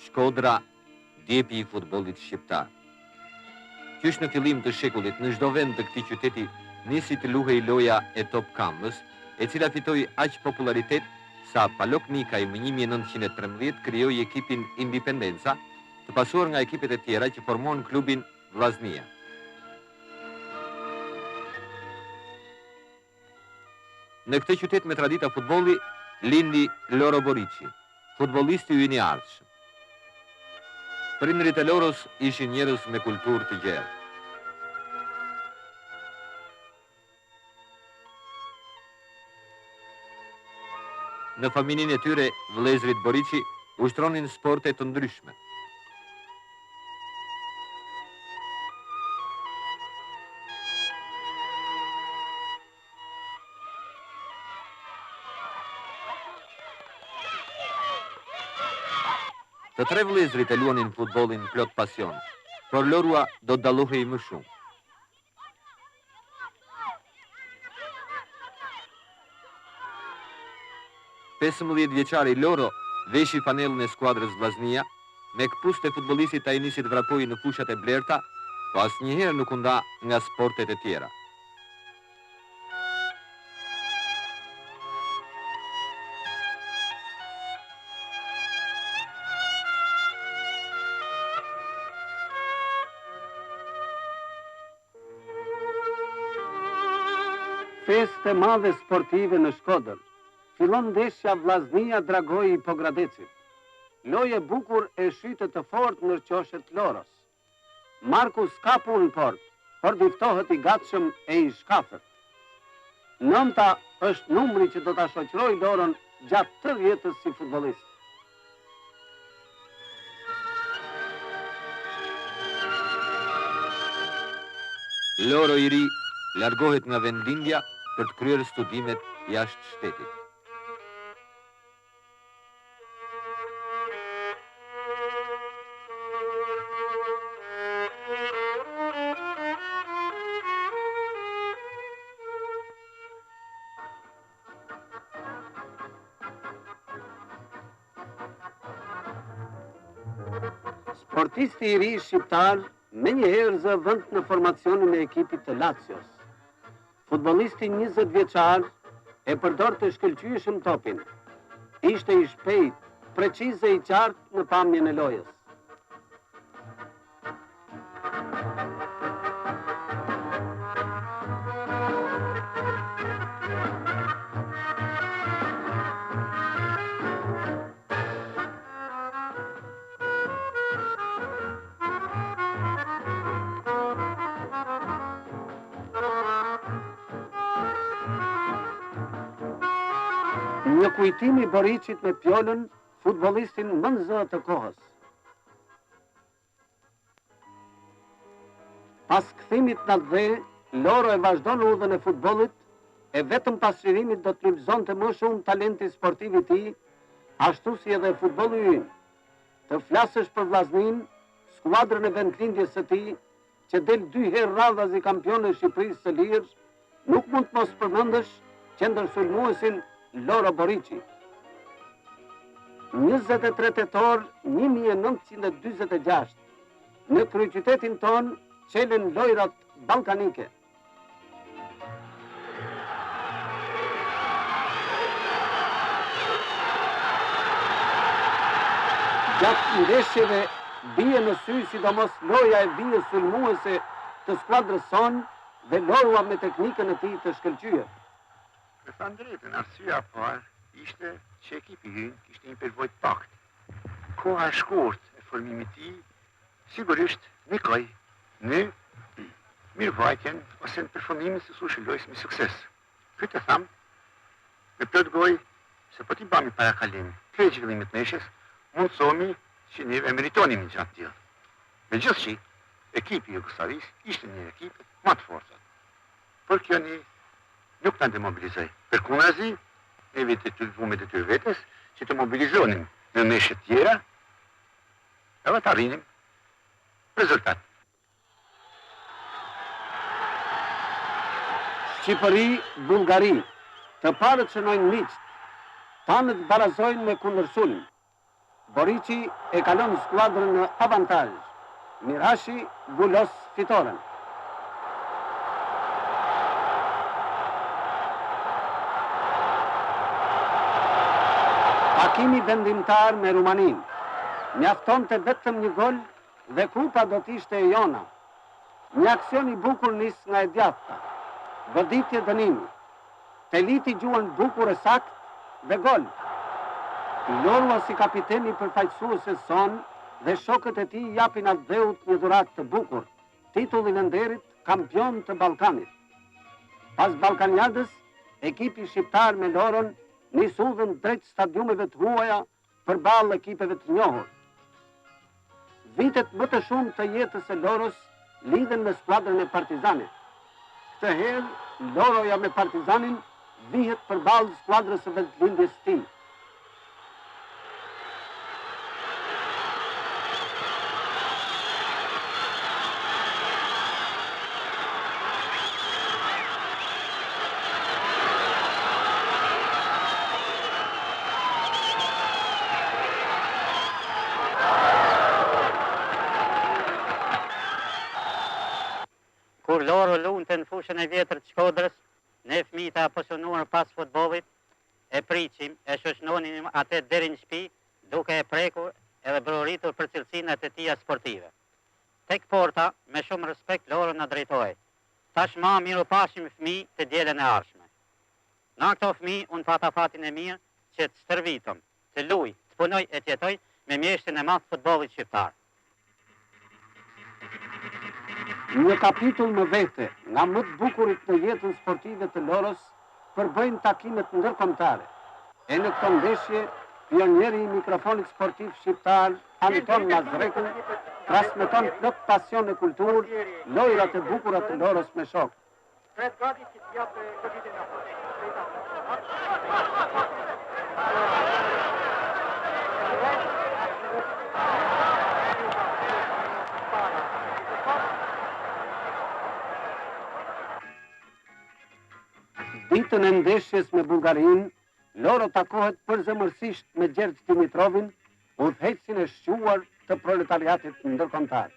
Shkodra, djepi i futbollit shqiptar. Qysh në fillim të shekullit, në çdo vend të këtij qyteti nisi të luhej loja e Top Kambës, e cila fitoi aq popularitet sa Palok Nikaj më 1913 krijoi ekipin Independenca, të pasuar nga ekipet e tjera që formohen klubin Vllaznia. Në këtë qytet me tradita futbolli lindi Loro Boriçi, futbollisti ynë i ardhshëm. Prindërit e Loros ishin njerëz me kulturë të gjerë. Në familjen e tyre, vëllezërit Boriçi ushtronin sporte të ndryshme. Të tre vëllezërit e luanin futbollin plot pasion, por Lorua do të dallohej më shumë. Pesëmbëdhjetë vjeçari Loro veshi fanellën e skuadrës Vllaznia, me këpucët e futbollistit ai nisi të vrapojë në fushat e blerta, po asnjëherë nuk u nda nga sportet e tjera. Feste madhe sportive në Shkodër. Fillon ndeshja Vllaznia Dragoi i Pogradecit. Lojë bukur e shytë të fortë në qoshet Loros. Markus ka punë në port, por diftohet i gatshëm e i shkafët. 9 është numri që do ta shoqërojë Loron gjatë tërë jetës si futbollist. Loro i ri largohet nga vendlindja për të kryer studimet jashtë shtetit. Sportisti i ri shqiptar me njëherë zë vend në formacionin e ekipit të Lazios. Futbollisti 20 vjeçar e përdor të shkëlqyeshëm topin. Ishte i shpejt, preciz e i qartë në pamjen e lojës. Një kujtimi Boriçit me pjollën, futbollistin më në zë të kohës. Pas kthimit në dhe, Loro e vazhdon udhën e futbollit, e vetëm pasqyrimit do të frymëzonte më shumë talenti sportiv i tij, ashtu si edhe futbolli ynë. Të flasësh për Vllaznin, skuadrën e vendlindjes së tij, që del 2 herë radhas i kampionë e Shqipërisë së lirë, nuk mund të mos përmendësh qendërsulmuesin Loro Boriçi. 23 tetor 1946, në kryeqytetin ton qelen lojrat ballkanike. Gjatë ndeshjeve bie në sy sidomos loja e vijës sulmuese të skuadrës son dhe Lorua me teknikën e tij të shkëlqyer. Me thënë drejtën, arsyeja e parë ishte që ekipi ynë kishte një përvojë të pakët. Koha e shkurtë e formimit të tij sigurisht nikoj në mirëvajtjen ose në performimin se sushi lojës me sukses. Këtë tham me plot gojë se po t'i bami para kalim krejt zhvillimit të ndeshjes, mundsohemi që ne e meritonim një gjatë tillë. Megjithëse ekipi i Jugosllavisë ishte një ekip më të fortë. Por kjo nuk të demobilizoj. Për kundrazi, ne vume të ty vetës, që të mobilizonim në ndeshje tjera, edhe të arrinim rezultat. Shqipëri, Bullgari, të parët shënojnë miqt, tanët barazojnë me kundërsulm. Borici e kalon skuadrën në avantazh. Mirashi vulos fitoren. Takimi vendimtar me Rumanin. Mjaftonte vetëm një gol dhe kupa do t'ishte e jona. Një aksion i bukur nis nga e djathta. Goditje dënimi. Teliti gjuan bukur e sakt dhe gol. Lorua si kapiteni përfaqësues e Son dhe shokët e tij japin atë dheut një dhuratë të bukur, titullin e nderit kampion të Ballkanit. Pas Ballkaniadës, ekipi shqiptar me Loron nis udhën drejt stadiumeve të huaja përballë ekipeve të njohur. Vitet më të shumë të jetës e Loros lidhen me skuadrën e Partizanit. Këtë herë, Loroja me Partizanin vihet përballë skuadrës së vetëlindjes së tij. Kur Loro lunte në fushën e vjetër të Shkodrës, ne fëmijët e apasionuar pas futbollit e priqim, e shoqënonim atë deri në shtëpi, duke e prekur edhe broritur për cilësinat e tija sportive. Tek porta, me shumë respekt Loro na drejtoi. Tashmë miru pashim fëmijë të dielën e ardhshme. Në këto fëmijë unë pata fatin e mirë që të stërvitëm, të luj, të punoj e të jetoj me mjeshtin e madh futbollit shqiptar. Një kapitull më vete, nga më të bukurit në jetën sportive të Loros, përbëjnë takimet ndërkombëtare. E në këto ndeshje, pionieri i mikrofonit sportiv shqiptar, Anton Mazreku, transmeton plot pasion e kulturë, lojrat e bukura të Loros me shok. Ditën e ndeshjes me Bullgarinë, Loro takohet përzemërsisht me Gjert Dimitrovin, udhëheqësin e shquar të proletariatit ndërkombëtar.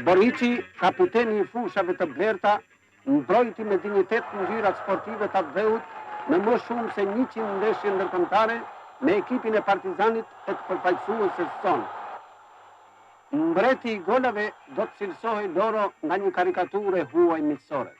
Borici, kapiteni i fushave të blerta, mbrojti me dinjitet ngjyrat sportive të dheut në më shumë se 100 ndeshje ndërkombëtare me ekipin e Partizanit e të përfaqësueses Son. Mbreti i golave do të cilësohej Loro nga një karikaturë huaj miqësore.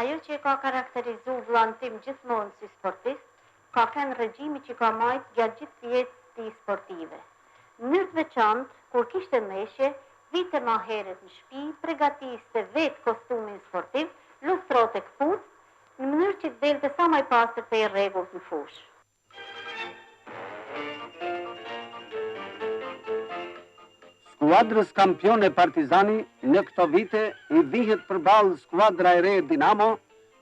Ajo që e ka karakterizu vllahën tim gjithmonë si sportist, ka qenë regjimi që ka majt gjatë gjithë jetës tij sportive. Në mënyrë të veçantë, kur kishte ndeshje, vite ma herët në shtëpi, përgatiste vetë kostumin sportiv, lustrote këpucë, në mënyrë që të delte sa më i pastër të i rregullt në fushë. Skuadrës kampione Partizani në këto vite i vihet përballë skuadra e re Dinamo,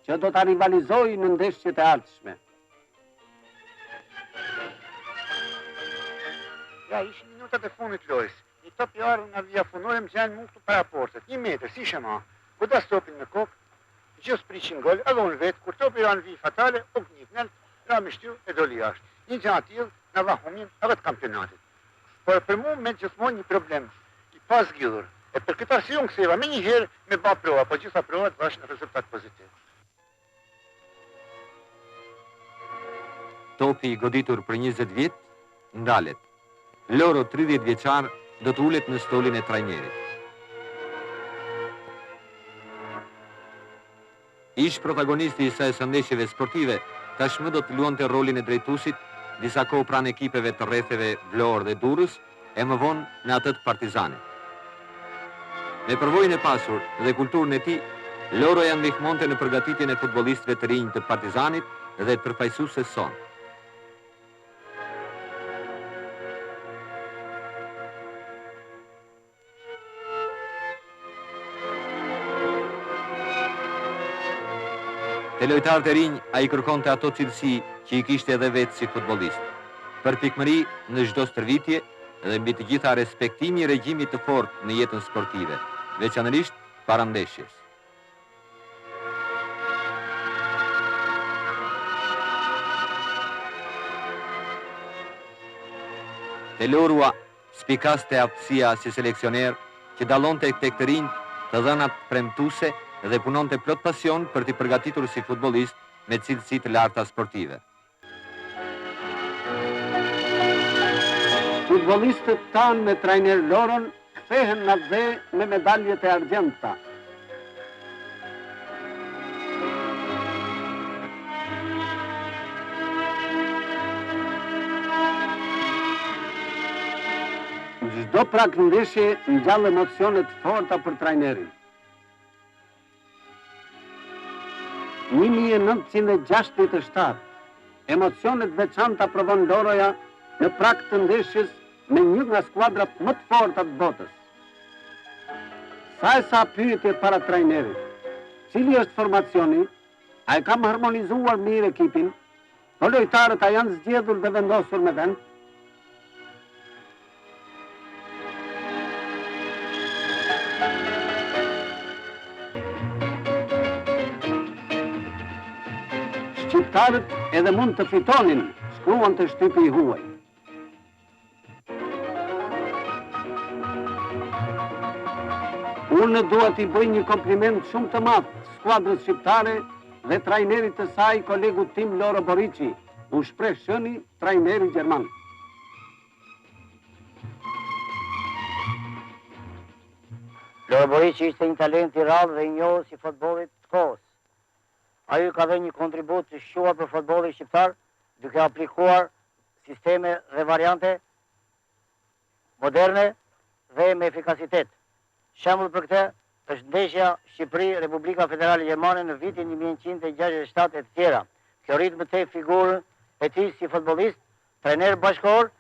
që do ta rivalizojë në ndeshjet e ardhshme. Ja, ishin minutat e fundit të lojës. Një top i arë nga via funore më gjenë mund këtu para portët. 1 metër, si shema. Kuda stopin në kokë, gjithë prishin gol, edhe unë vetë, kur topi ranë vi fatale, u knjipnen, ra me shtyr e doli jashtë. Një gjatë atil në vahumin edhe të kampionatit. Por për mu me gjithmonë një problem, i pas gjidhur. E për këtë arsye unë ktheva me një herë me ba prova, po gjitha provat vash në rezultat pozitiv. Topi i goditur për 20 vjet ndalet. Loro 30 vjeçar do të ulet në stolin e trajnerit. Ish protagonisti i saj ndeshjeve sportive, tashmë do të luante rolin e drejtuesit, disa kohë pranë ekipeve të rretheve Vlorë dhe Durrës, e më vonë në atë të Partizanit. Me përvojën e pasur dhe kulturën e tij, Loro ja ndihmonte në përgatitjen e futbollistëve të rinj të Partizanit dhe të përfaqësuesve Son. Te lojtarët e rinj, a i kërkonte ato cilësi që i kishte edhe vetë si futbolist. Për pikëmëri në çdo stërvitje dhe mbi të gjitha respektimi i regjimit të fortë në jetën sportive, veçanërisht para ndeshjes. Të lorua spikaste aftësia si seleksioner që dallonte tek të rinj të dhënat premtuese dhe punonte plot pasion për t'i përgatitur si futbollist me cilësi të larta sportive. Futbollistët tanë me trajner Loron kthehen në dhe me medaljet e argjendta. Çdo prak ndeshje ngjall emocione të forta për trajnerin. 1967, emocionet veçanta provon Loroja në prak të ndeshjes me një nga skuadrat më të forta të botës. Sa e sa pyetje para trajnerit. Cili është formacioni? A e kam harmonizuar mirë ekipin? Po lojtarët a janë zgjedhur dhe vendosur me vend? Shqiptarët edhe mund të fitonin, shkruan të shtypi i huaj. Unë dua t'i bëj një kompliment shumë të madh skuadrës shqiptare dhe trajnerit të saj, kolegu tim Loro Borici, u shpreh Shëni, trajneri gjerman. Loro Borici ishte një talent i rrallë dhe i njohur si futbollit të kohës. Ai ka dhënë një kontribut të shquar për futbollin shqiptar, duke aplikuar sisteme dhe variante moderne dhe me efikasitet. Shembull për këtë është ndeshja Shqipëri-Republika Federale Gjermane në vitin 1967 e të tjera. Kjo rrit më tej figurën e tij si futbollist, trajner bashkëkor.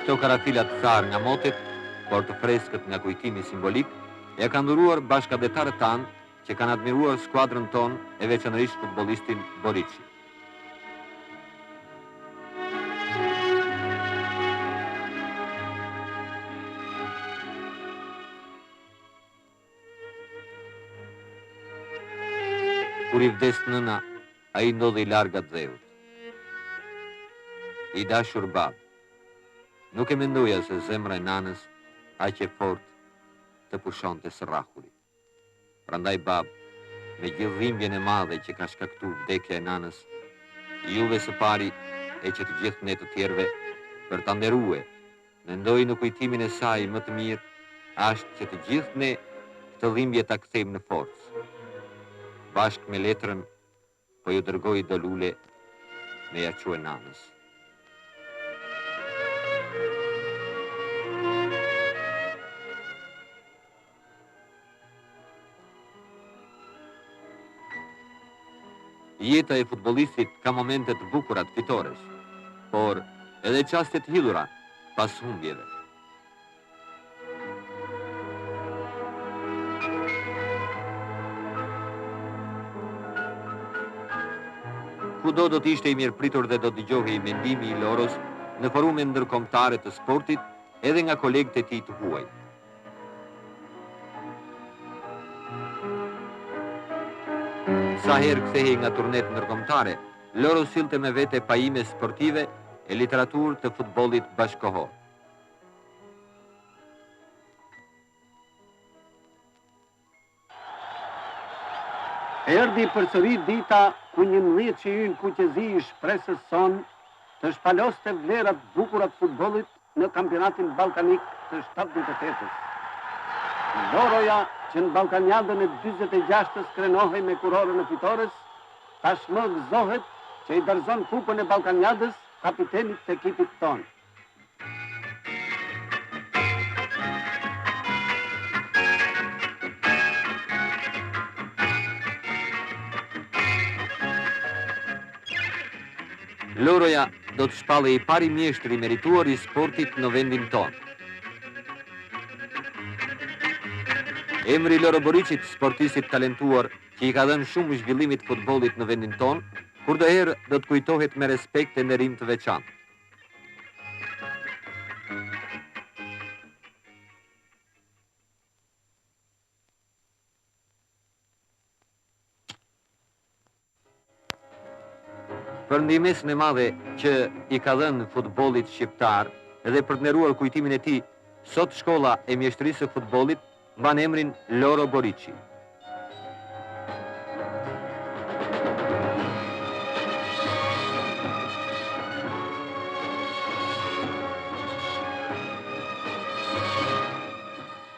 Këto karafilat tharë nga motet, por të freskët nga kujtimi simbolik, ja kanë dhuruar bashkëdhetarët tanë që kanë admiruar skuadrën tonë e veçanërisht futbollistin Borici. Kur i vdes nëna, ai ndodhi larg dheut. I dashur bab, nuk e mendoja se zemra e nanës aq e fortë të pushonte së rrahuri. Prandaj bab, me gjithë dhimbjen e madhe që ka shkaktuar vdekja e nanës, juve së pari e që të gjithë ne të tjerëve, për ta nderue, mendoj në kujtimin e saj më të mirë, ashtë që të gjithë ne këtë dhimbje ta kthejmë në forcë. Bashkë me letrën, po ju dërgoj do lule me ja quaj nanës. Jeta e futbollistit ka momente të bukura të fitores, por edhe çaste të hidhura pas humbjeve. Kudo do të ishte i mirëpritur dhe do të dëgjohej mendimi i Loros në forume ndërkombëtare të sportit edhe nga kolegët e tij të huaj. Sa herë kthehej nga turnet ndërkombëtare, Loro sillte me vete pajime sportive e literaturë të futbollit bashkëkohor. Erdhi përsëri dita ku një mëdhjet që hyn kuqezi i shpresës son të shpaloste vlerat bukura të futbollit në kampionatin ballkanik të 78-s. Loroja, që në Ballkaniadën e 46-s krenohej me kurorën e fitores, tashmë gëzohet që i dorëzon kupën e Ballkaniadës kapitenit të ekipit tonë. Loroja do të shpallej i pari mjeshtri merituar i sportit në vendin tonë. Emri Loro Boricit, sportistit talentuar që i ka dhënë shumë zhvillimit futbollit në vendin ton, kurdoherë do të kujtohet me respekt e nderim të veçantë. Për ndihmesën e madhe që i ka dhënë futbollit shqiptar dhe për të nderuar kujtimin e tij, sot shkolla e mjeshtrisë së futbollit mban emrin Loro Borici.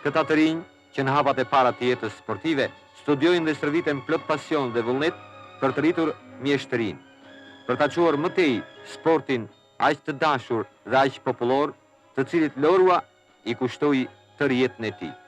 Këta të rinj, që në hapat e para të jetës sportive, studiojnë dhe stërviten plot pasion dhe vullnet për të rritur mjeshtërinë, për ta quar më tej sportin aq të dashur dhe aq popullor, të cilit Lorua i kushtoi tërë jetën e tij.